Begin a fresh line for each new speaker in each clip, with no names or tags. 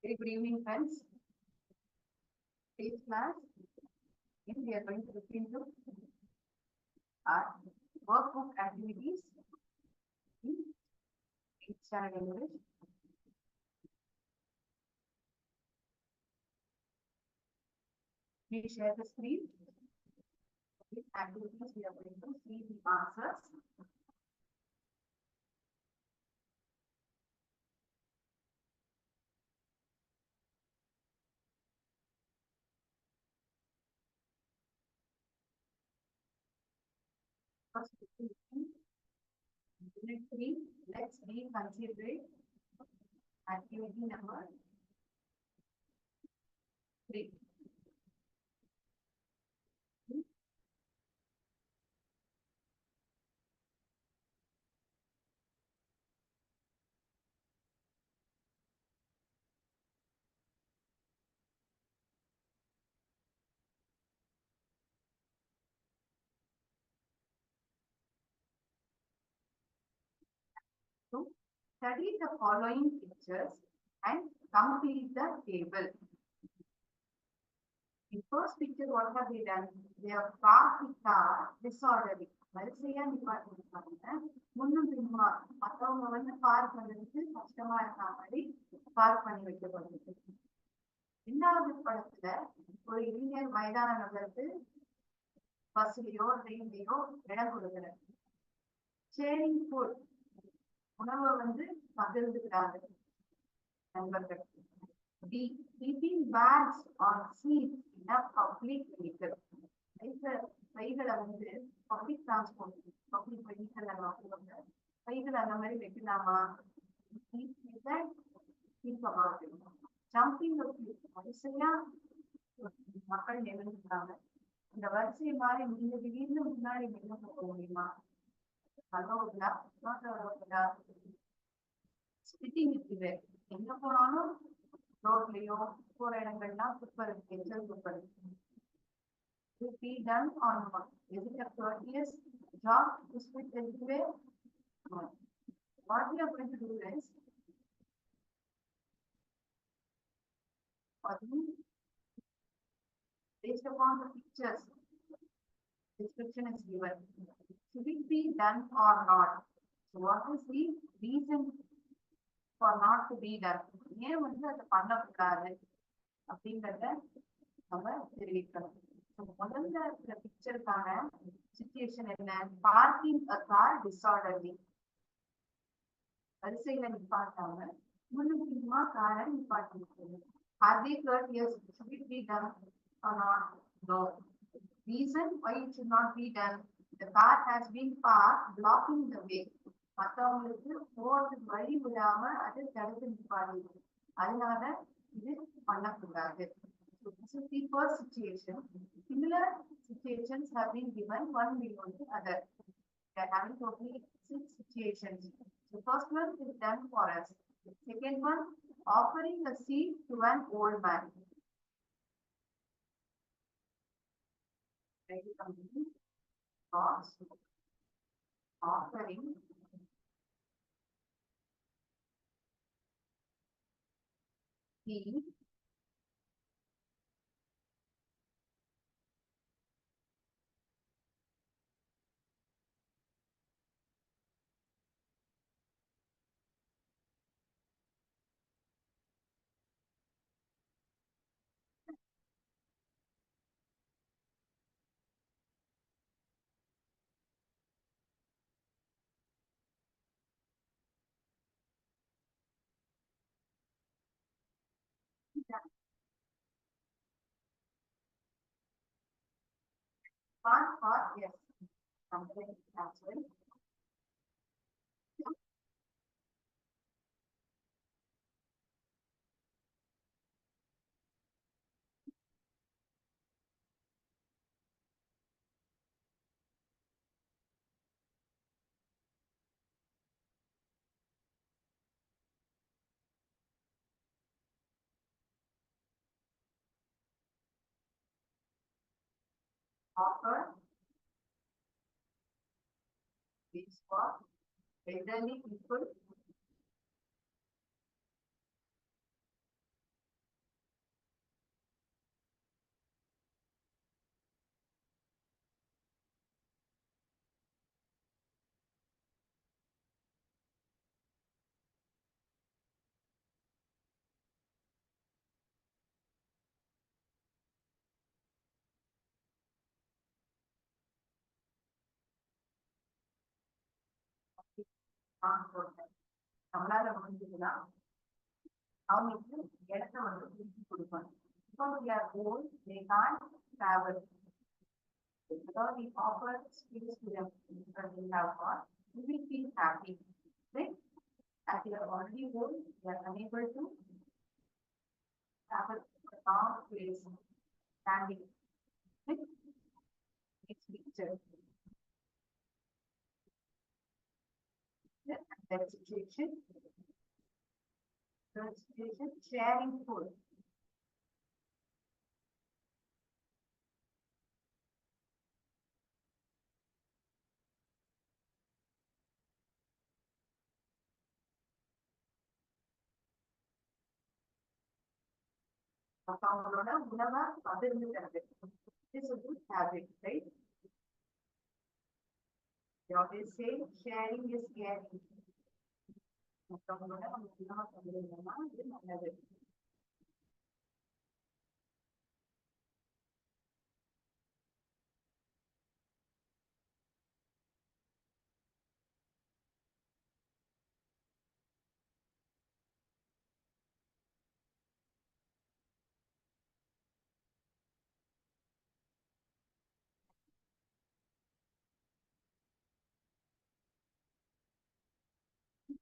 Very good evening, friends. Today's class, we are going to look into our workbook activities in 8th standard English. We share the screen. These activities we are going to see the answers. First, Unit 3, let's be considerate. Activity number 3. So, study the following pictures and complete the table. The first picture, what have they done? They have parked the car disorderly. வரிசையா நிப்பாட்டிருக்காங்க. முன்னும் பின்னுமா மற்றவங்க வந்து park பண்றதுக்கு கஷ்டமா இருக்கா மாதிரி park பண்ணி வைக்கப்படுது. இரண்டாவது படத்துல ஒரு இளைஞர் மைதான நகருக்கு பஸ்லயோ ட்ரெயின்லயோ இடம் கொடுக்குறாரு. ஷேரிங் ஃபுட், உணவை வந்து பகிர்ந்துக்கிறாங்க நண்பர்கள். Keeping bags on seats in a public vehicle. பைகளை வந்து பப்ளிக் டிரான்ஸ்போர்ட், பப்ளிக் வெஹிக்கல் பைகள் அந்த மாதிரி வைக்கலாமா? ஜம்பிங் வரிசையா மக்கள் நிகழ்ந்துட்டாங்க. இந்த வரிசை மாதிரி நீங்க திடீர்னு முன்னாடி நின்று போக முடியுமா? ஸ்பிட்டிங் இருக்குது. எங்க போனாலும் ரோட்லயோ போற இடங்கள்லாம் குப்பை இருக்கு, எச்சல் குப்பை இருக்கு. Be done or not? Is it a courteous job to split everywhere? No. What we are going to do is, based upon the pictures, description is given. Should it be done or not? So what is the reason for not to be done? ஏன் வந்து அதை பண்ணக்கூடாது அப்படின்றத நம்ம தெரிவிக்கணும். முதல்ல இந்த பிக்சருக்கான சிச்சுவேஷன் என்ன? Parking a car disorderly. வரிசையில நிப்பாட்டாம முன்னும் பின்னுமா காரை நிப்பாட்டி இருக்குது. Are they courteous? Should it be done or not? No. Reason why it should not be done: the car has been parked blocking the way. மற்றவங்களுக்கு போறதுக்கு வழி விடாம அது தடுத்து நிப்பாடி, அதனால இது பண்ணக்கூடாது. So this is the first situation. Similar situations have been given one below the other. We are having totally 6 situations. The first one is done for us. The second one, offering a seat to an old man. Offering seat part or yes, something as well. Offer is for elderly people நம்மளால முடிஞ்சதுன்னா அவங்களுக்கு இடத்த வந்து பிரிச்சு கொடுக்கணும். Because we are old, they can't travel. Because we offer skills to them because they have got, we will feel happy. Right? As you are already old, you are unable to travel a long place standing. Right? Next picture. That situation. Third situation, sharing food. அவங்களோட உணவை பகிர்ந்துக்கிறது. This is a good habit, right? They always say sharing is caring. மற்றவங்களோட நம்ம உணவை பகிர்ந்தோம்னா இது நல்லது.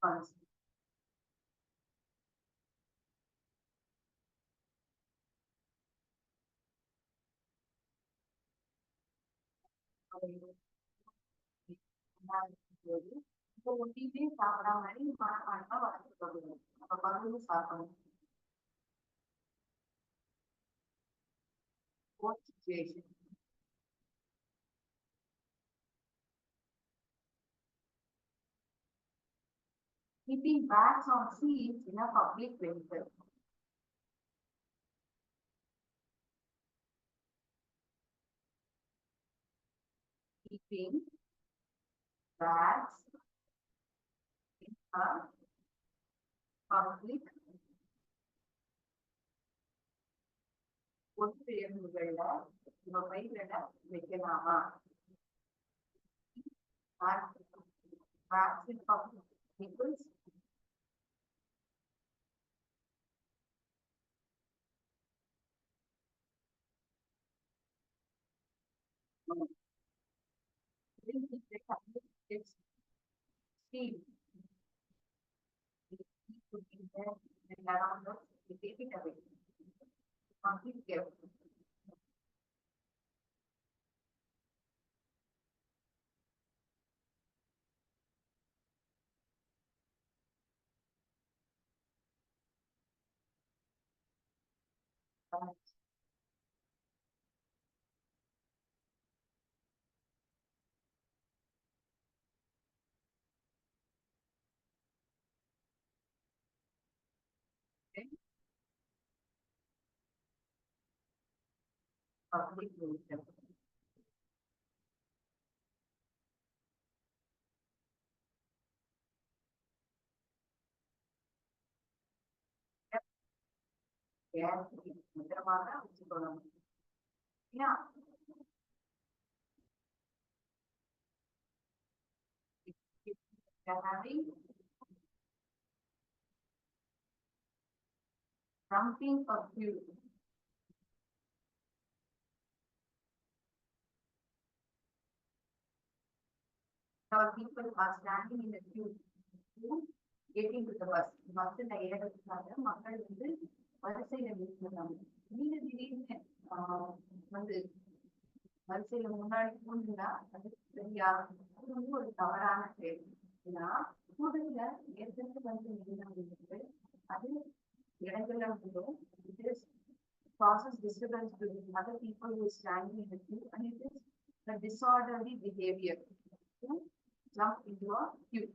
Once. இப்போ ஒட்டிகிட்டே சாப்பிடாம மனப்பான்மை வளர்த்துக்கொள்ளணும். அப்ப பகிர்ந்து சாப்பிடணும். Fourth situation. Keeping bags on seats in a public vehicle. Keeping bags in a public பொது பேருந்துகள்ல மொபைல்ல வைக்கலாமா? Bags in public vehicles. It's steel. It could be there and around us, we take it away. Complete careful. Okay. Public vehicle. Yes, பத்திரமாக வச்சுக்கணும். Yeah. If you're having something of you, or people are standing in the queue to get into the bus. பஸ்ல ஏறதுக்காக மக்கள் வந்து வரிசையில நிற்கிறாங்க. நீங்க திடீர்னு வந்து வரிசையில முன்னாடி பூந்துனா அது சரியா? அது வந்து ஒரு தவறான செயல். ஏன்னா கூட்டத்துல ஏற்கனவே வந்து நின்று அது இடங்கள்ல இருந்தும் it is causes disturbance between other people who is standing in the queue and it is the disorderly behavior to jump into a queue.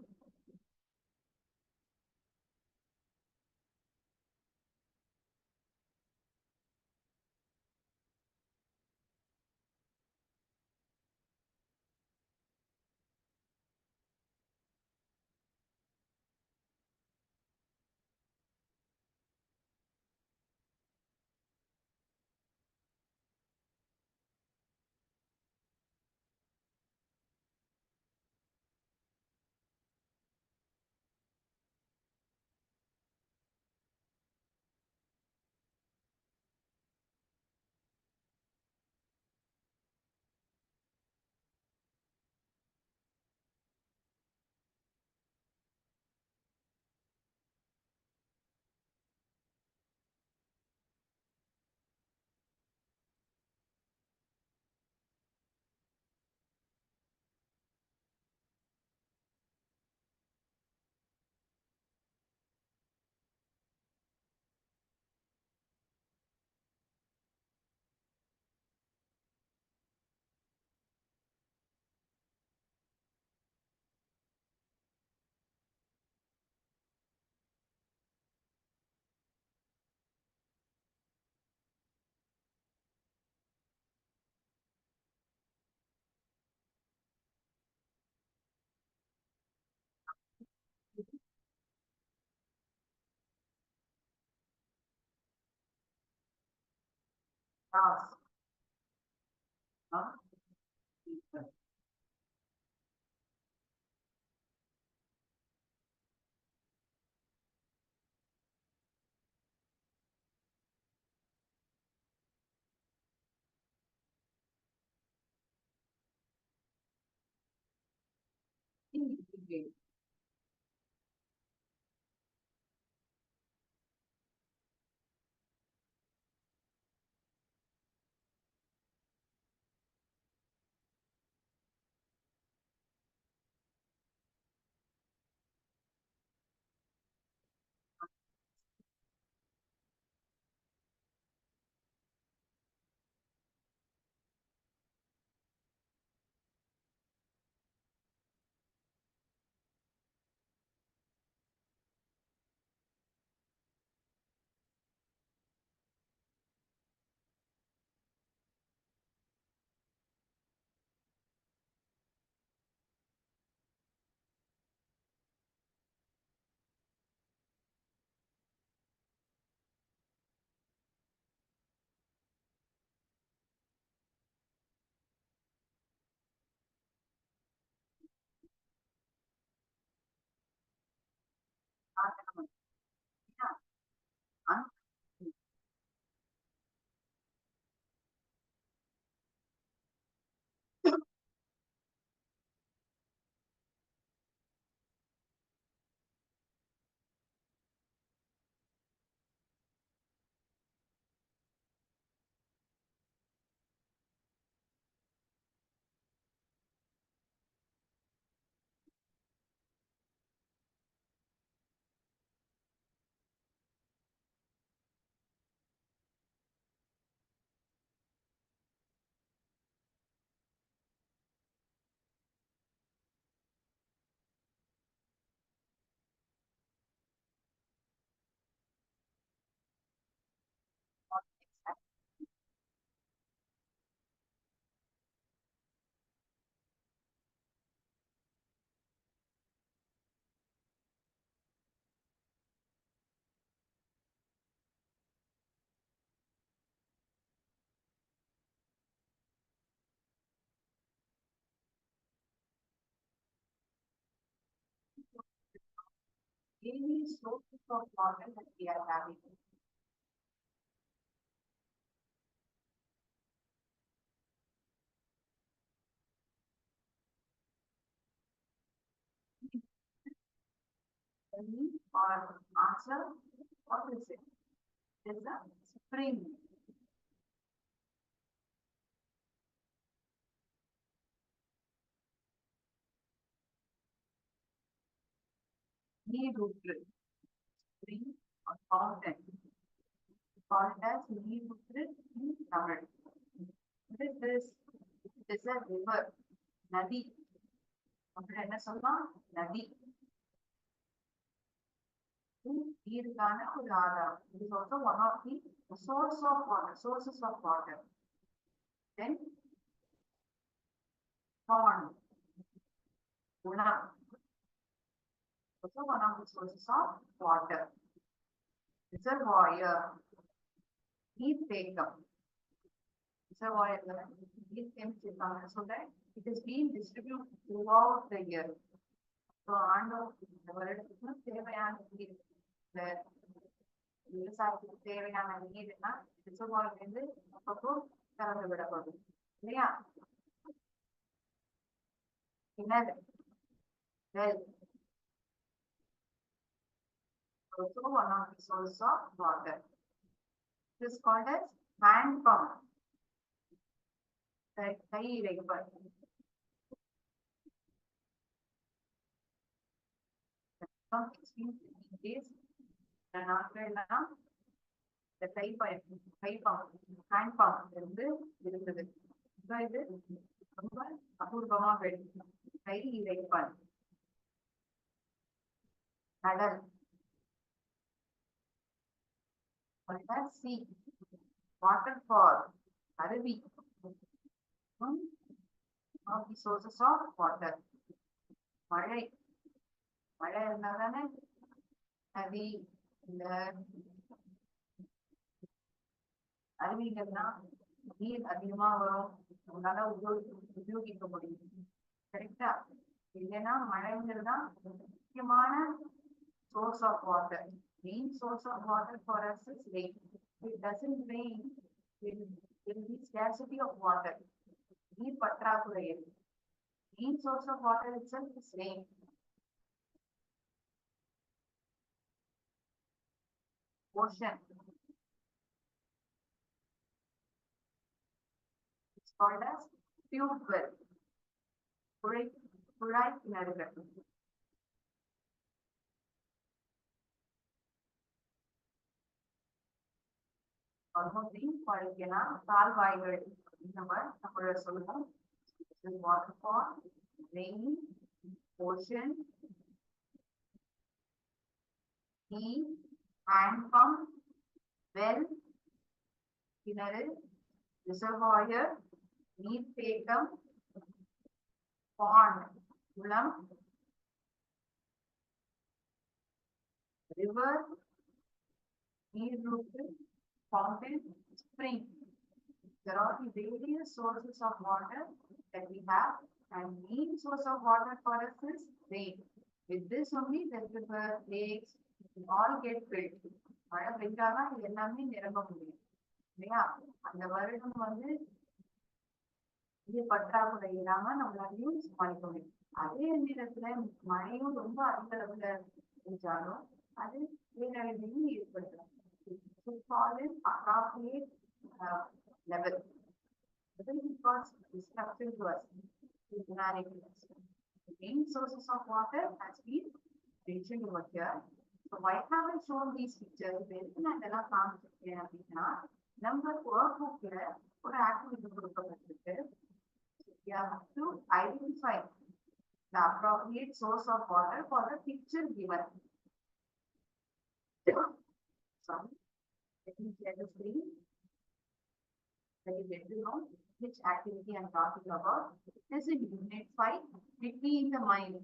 Grass. Huh? Any sources of water that we are having. Or answer, what is it? It is a spring. நீரூற்று, spring or fountain. Called as நீரூற்று in Tamil. What is this? It is a river, நதி. அப்படி என்ன சொல்லலாம்? நதி. நீருக்கான ஒரு ஆதாரம். It is also one of the source of water, sources of water. Then pond, குளம். Also one of the sources of water. Reservoir, நீர்த்தேக்கம். Reservoir நீர்த்தேக்கம் so that it is being distributed throughout the year. So ஆண்டு வருடத்துக்கு தேவையான நீர், விவசாயத்துக்கு தேவையான நீர்னா ரிசர்வாயர்ல இருந்து அப்பப்போ திறந்து விடப்படும் இல்லையா? கிணறு, well, also one of the sources of water. This is called as hand pump. கை இறைப்பர். நாட்கள்லாம் இந்த கை பம்ப், ஹேண்ட் பம்ப் இருந்து இருந்தது. இது ரொம்ப அபூர்வமா கிடைக்கும். கை இறைப்பன், கடல், சி, வாட்டர் ஃபால், அருவி. Of the sources of water. மழை, மழை இருந்தா தானே நதி இந்த அருவிகள்லாம் நீர் அதிகமா வரும், நம்மளால உபயோகிக்க முடியும். கரெக்டா? இல்லைன்னா மழைங்கிறது தான் முக்கியமான source of water. Main source of water for us is rain. If it doesn't rain, there will be scarcity of water. நீர் பற்றாக்குறை. Main source of water itself is rain. Ocean. It's called as tube well. குழாய் கிணறுகள். கால்வாய்கள் நம்ம சொல்லுவோம். Waterfall, rain, ocean, sea, hand pump, well, கிணறு, reservoir, நீர்த்தேக்கம், pond, குளம், river, நீரூற்று, fountain, spring. There are the various sources of water that we have, and main source of water for us is rain. With this only the river, lakes, all get filled. மழை பெய்தாதான் எல்லாமே நிரம்ப முடியும் இல்லையா? அந்த வருடம் நீர் பற்றாக்குறை இல்லாம நம்மளாலையும் சமாளிக்க முடியும். அதே நேரத்துல மழையும் ரொம்ப அதிக அளவுல பெய்ஞ்சாலும் அது பேரழிவையும் ஏற்படுத்தலாம். Appropriate level. Because destructive to us, humanity. The main sources of water has been mentioned over here. So why have I shown these pictures? Number workbook or activity you have to identify the appropriate source of water for the picture given. Sorry, let me share the screen. Let you get to know which activity I am talking about. This is unit 5, between the mind.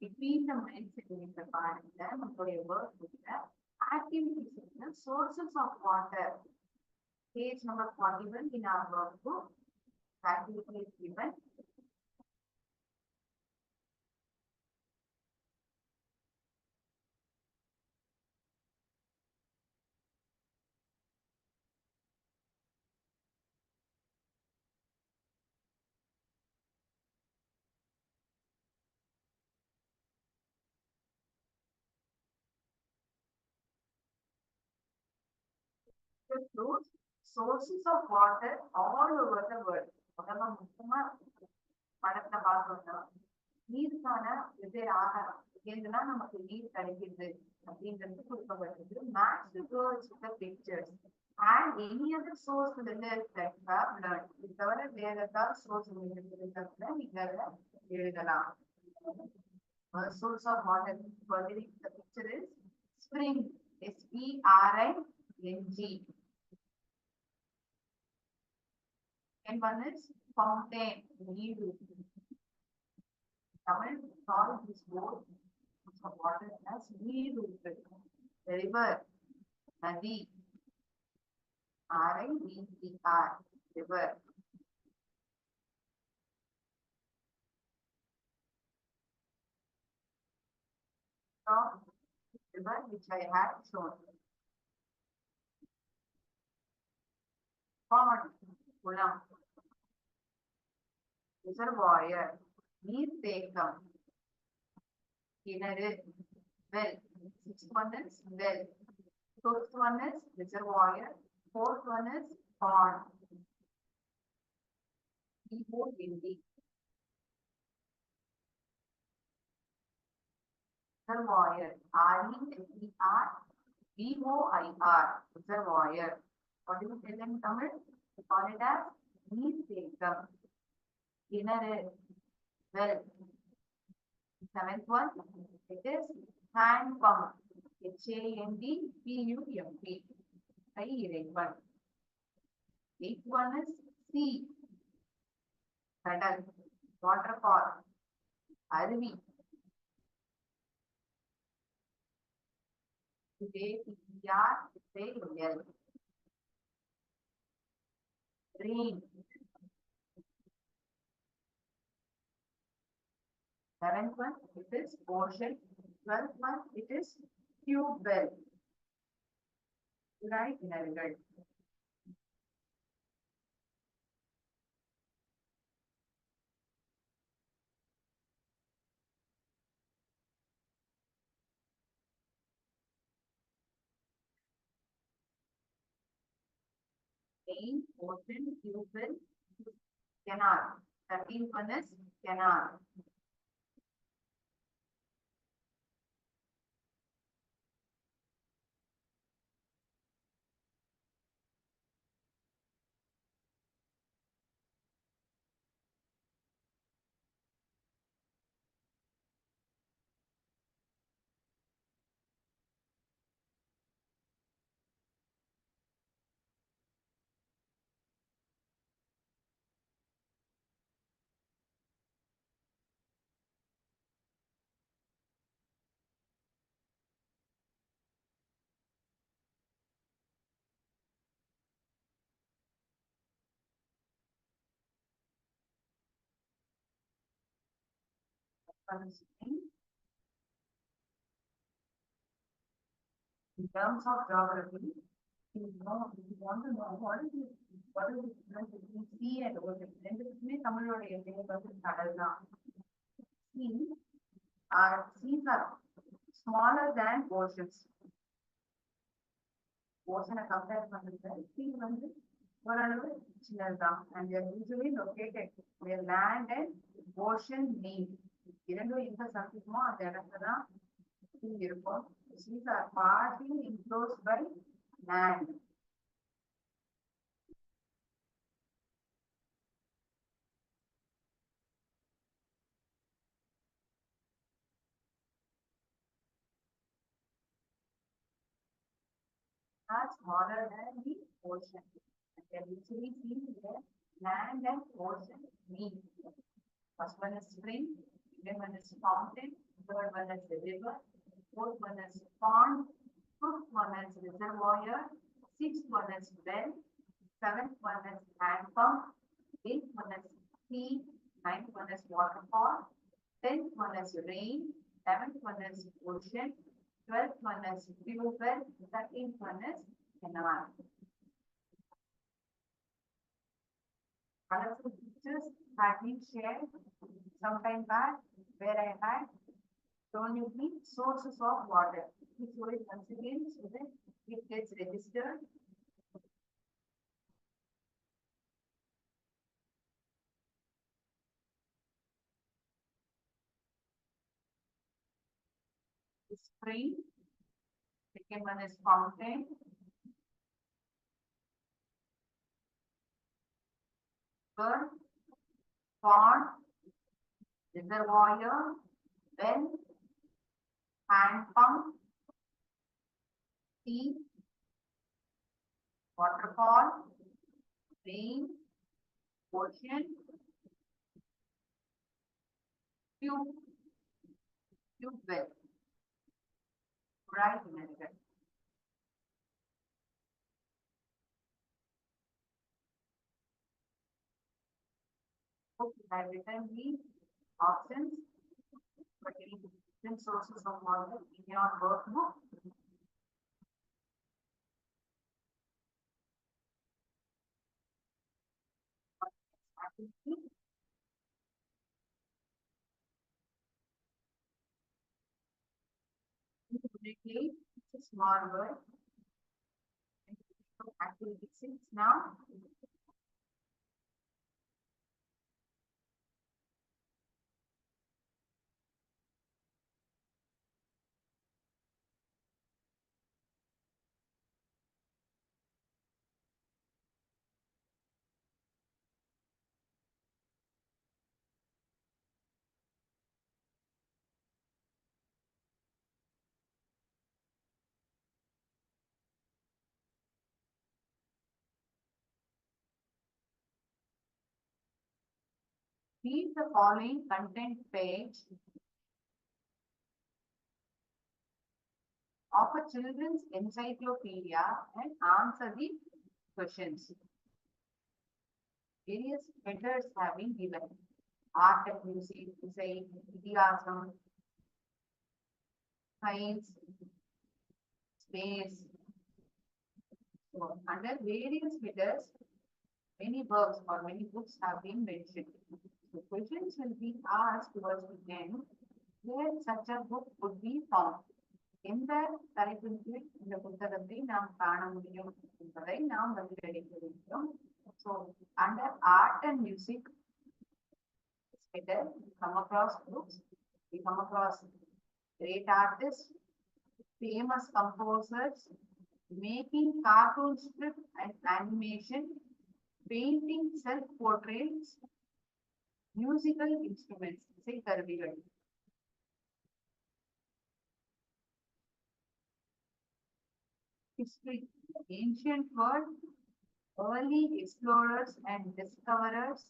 Between the mind sitting in the part, activities, sources of water. Page number 41 in our workbook. Activity is given. Sources of water all over the world. படத்தை பார்த்தோம்னா நீருக்கான வெவ்வேறு ஆதாரம் எங்கெல்லாம் நமக்கு நீர் கிடைக்குது அப்படின்றது கொடுக்கப்பட்டது. Match the words with the pictures and any other source in the list that you have learned. இது தவிர வேற ஏதாவது source இருக்கிறதுல நீங்க எழுதலாம். Source of water for the picture is spring. S-P-R-I-N-G. And one is fountain. Tamil call this board of water as neerootu. The river, nadi, R-I-V-E-R, river. River which I have shown. Pond, kulam. Reservoir, நீர்த்தேக்கம், கிணறு, well. Sixth one is well. Fifth one is reservoir. Fourth one is pond. Reservoir, R-E-S-E-R-V-O-I-R, reservoir. What do you tell in Tamil? We call it as நீர்த்தேக்கம், கிணறு, well. Seventh one, it is hand pump. H-A-N-D-P-U-M-P. Irevan. Eighth one is sea. கடல், waterfall, அருவி. Today, TR, today, L. Rain. 11th one, it is ocean. 12th one, it is tube well. Right? Very good. Rain, ocean, tube well, canal. 13th one is canal. One is rain. In terms of geography, if you want to know what is the difference between sea and ocean. ரெண்டுக்குமே தமிழோடைய பெயர் வந்து கடல் தான். Seas are smaller than oceans. Ocean compare பண்றது sea வந்து ஓரளவு சின்னதுதான். And they are usually located where land and ocean meet. இரண்டும் எங்க சந்திக்குமோ அந்த இடத்துல தான் sea இருக்கும். Seas are partly enclosed by land. Are smaller than the ocean. And they are usually seen where land and ocean meet. First one is spring, second one is fountain, third one is the river, fourth one is pond, fifth one is reservoir, sixth one is well, seventh one is hand pump, eighth one is sea, ninth one is waterfall, 10th one is rain, 11th one is ocean, 12th one is tube well, 13th one is canal. Colorful pictures had been shared some time back where I had shown you the sources of water. If you will once again so that it gets registered. Spring, second one is fountain, third pond, reservoir, well, hand pump, sea, waterfall, rain, ocean, tube well. Right, America. I have written the options pertaining to different sources of water in your workbook. It's a small word. Activity 6 now. Read the following content page of a children's encyclopedia and answer the questions. Various headers have been given. Art and music, design, Idiasm, science, space. So under various headers, many works or many books have been mentioned. So questions will be asked towards the end where such a book would be found. எந்த தலைப்பின் கீழ் இந்த புத்தகத்தை நாம் காண முடியும் என்பதை நாம் பதிலளிக்க வேண்டும். So under art and music header, we come across books, we come across great artists, famous composers, making cartoon strip and animation, painting self-portraits, musical instruments, இசைக்கருவிகள். History, ancient world, early explorers and discoverers,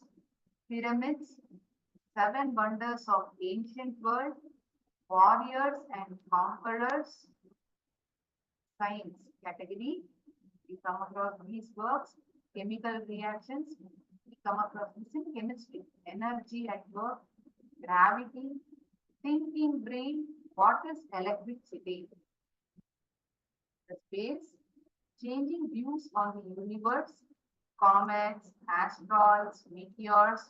pyramids, seven wonders of ancient world, warriors and conquerors, science category. We come across these works, chemical reactions. We come across this in chemistry, energy at work, gravity, thinking brain, what is electricity? The space, changing views on the universe, comets, asteroids, meteors,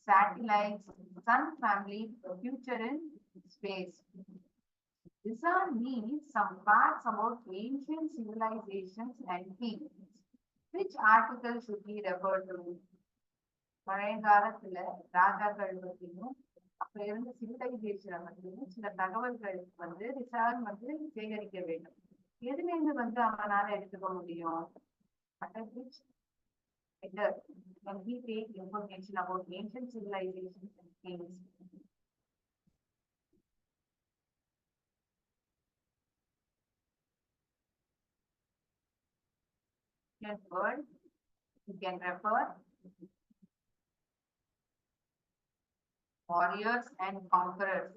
satellites, sun family, the future in space. These are me some facts about ancient civilizations and kings. Which article should be referred to? பழைய காலத்துல ராஜாக்கள் பத்தியும் அப்ப இருந்த சிவிலைசேஷனை பத்தியும் சில தகவல்கள் research சேகரிக்க வேண்டும். எதுல இருந்து அவனால எடுத்துக்க முடியும்? Which header can he take information about ancient civilizations and kings? Word you can refer warriors and conquerors.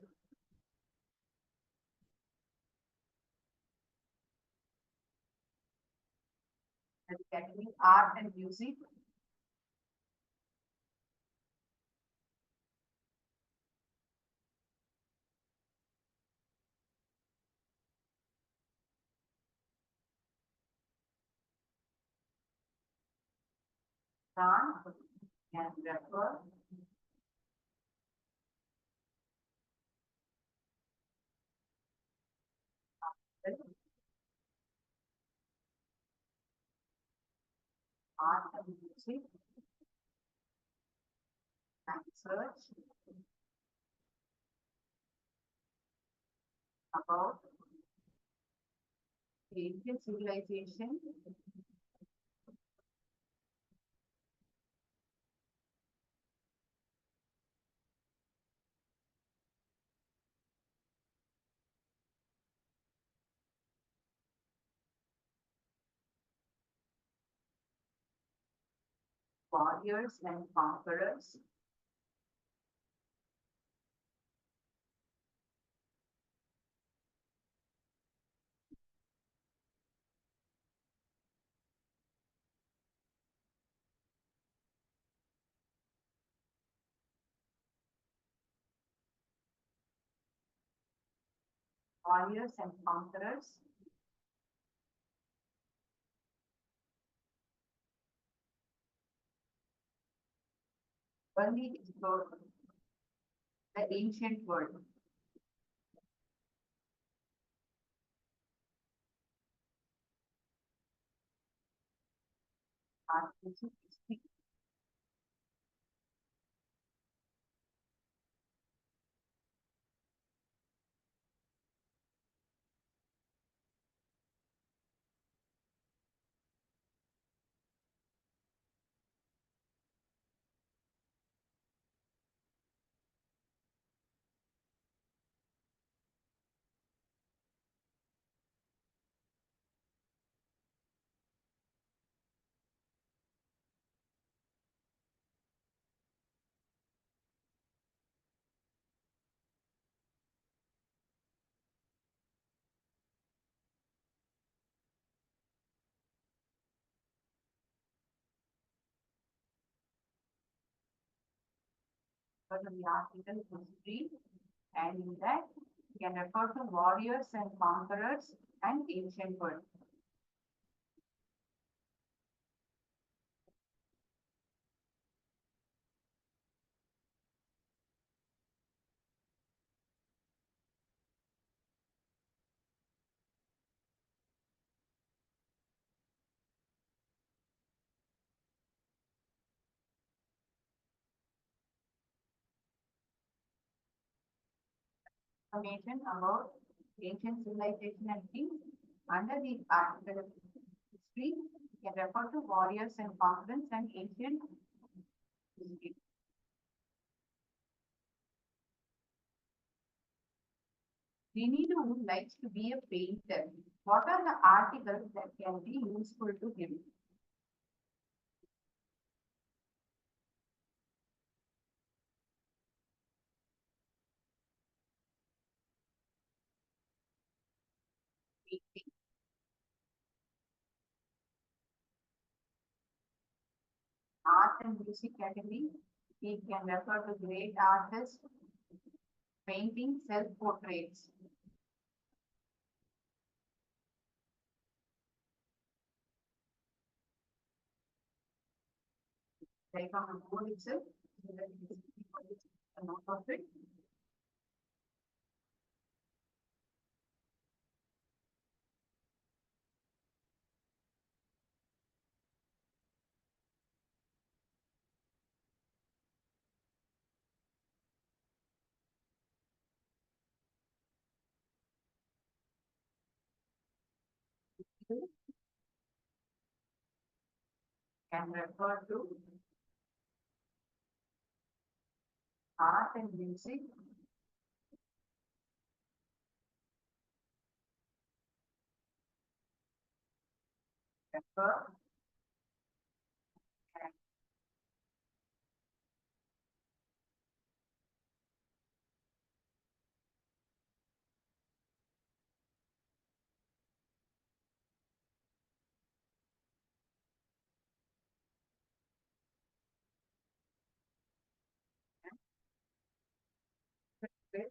Category art and music. Can refer art and music and search about ancient civilization warriors and conquerors. Warriors and conquerors. Early explorers, the ancient world. Art, music, history. refer to the article history, and in that you can refer to warriors and conquerors and ancient world. Information about ancient civilization and kings under the article of history. You can refer to warriors and conquerors and ancient history. Rinidu likes to be a painter. What are the articles that can be useful to him? Painting, art and music category. He can refer to great artists, painting, self-portraits. Like on the board itself, so that it is a note of it. You can refer to art and music, refer and with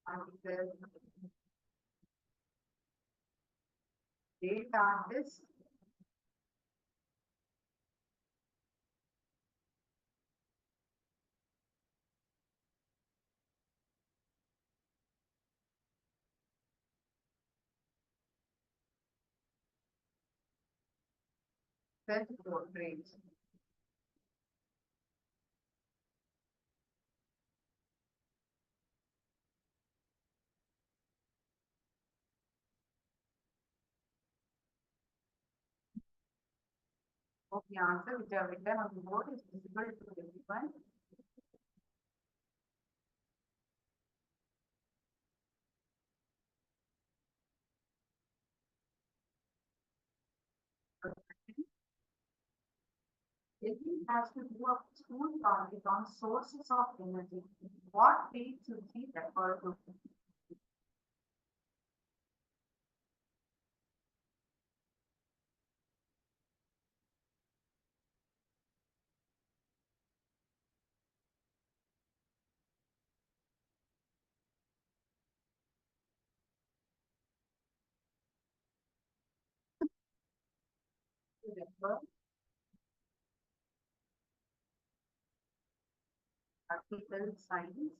articles, great artists, self-portraits. Of the answer which are written on the board is visible to everyone. It has to do a school project on sources of energy. What page should we refer to? To refer article science.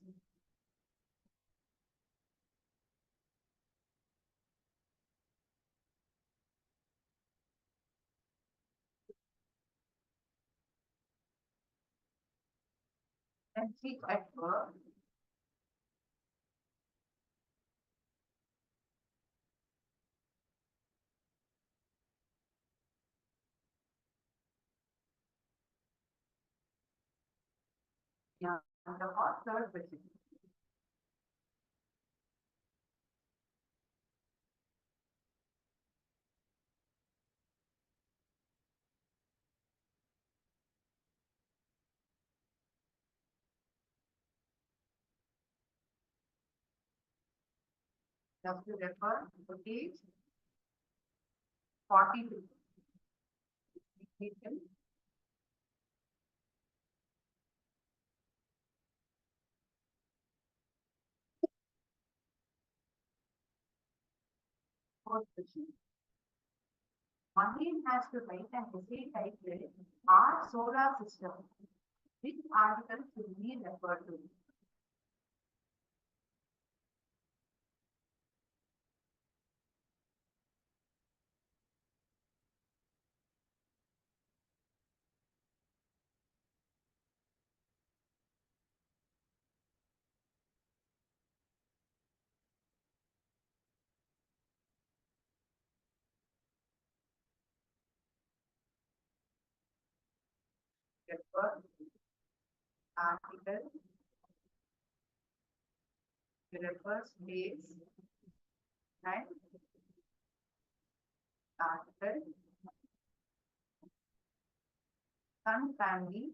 And see at work. Yeah, and the third question. Just to refer to page 42. Fourth question. Mahin has to write an essay titled Our Solar System. Which article should we refer to? Refer article, refers dates and article, Sun family,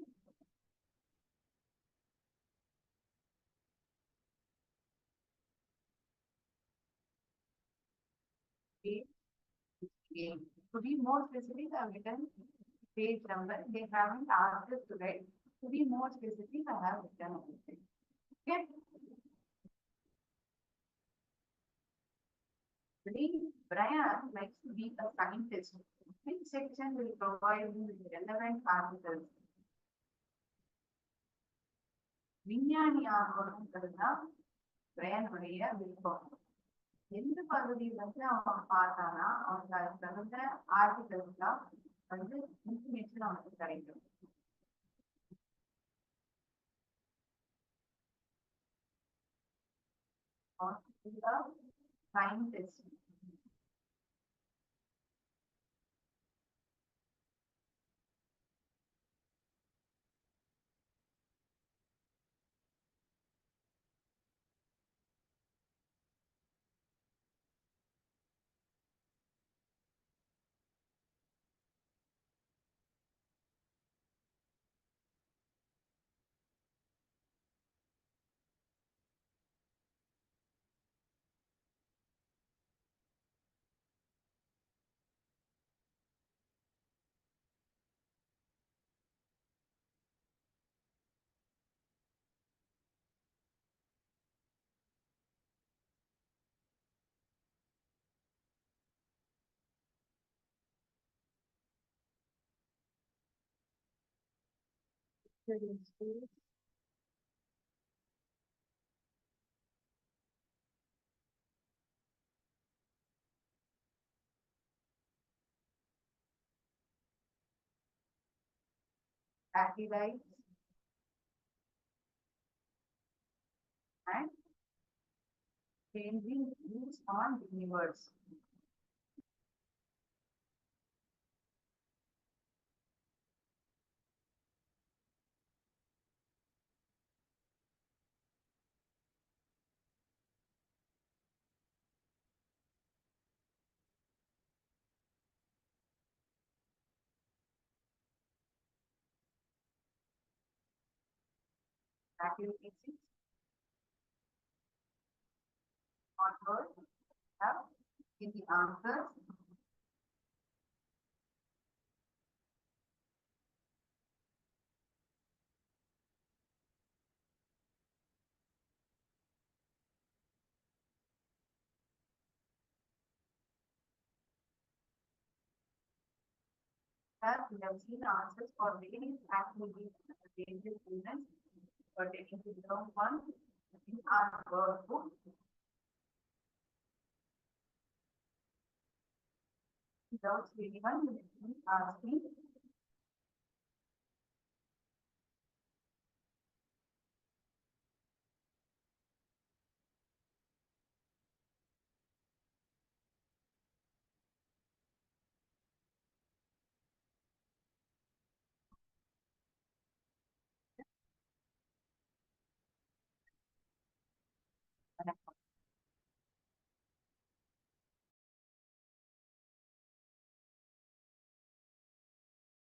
date, game. To be more specific, I've written page number. They haven't asked us to write. To be more specific, I have written everything. Okay. Brian likes to be a scientist. Which section will provide you with relevant articles? விஞ்ஞானி ஆகணுங்கிறதுதான் பிரையனுடைய விருப்பம். எந்த பகுதி வந்து அவன் பார்த்தானா அவனுக்கு அது தகுந்த ஆர்டிகல்ஸ் தான் வந்து இன்ஃபர்மேஷன் அவனுக்கு கிடைக்கும். Scientist. Activites and changing views on the universe. Activity 6. What word have in the answers? As we have seen answers for various activities and various students pertaining to term 1 in our workbook. Without anyone, ask me.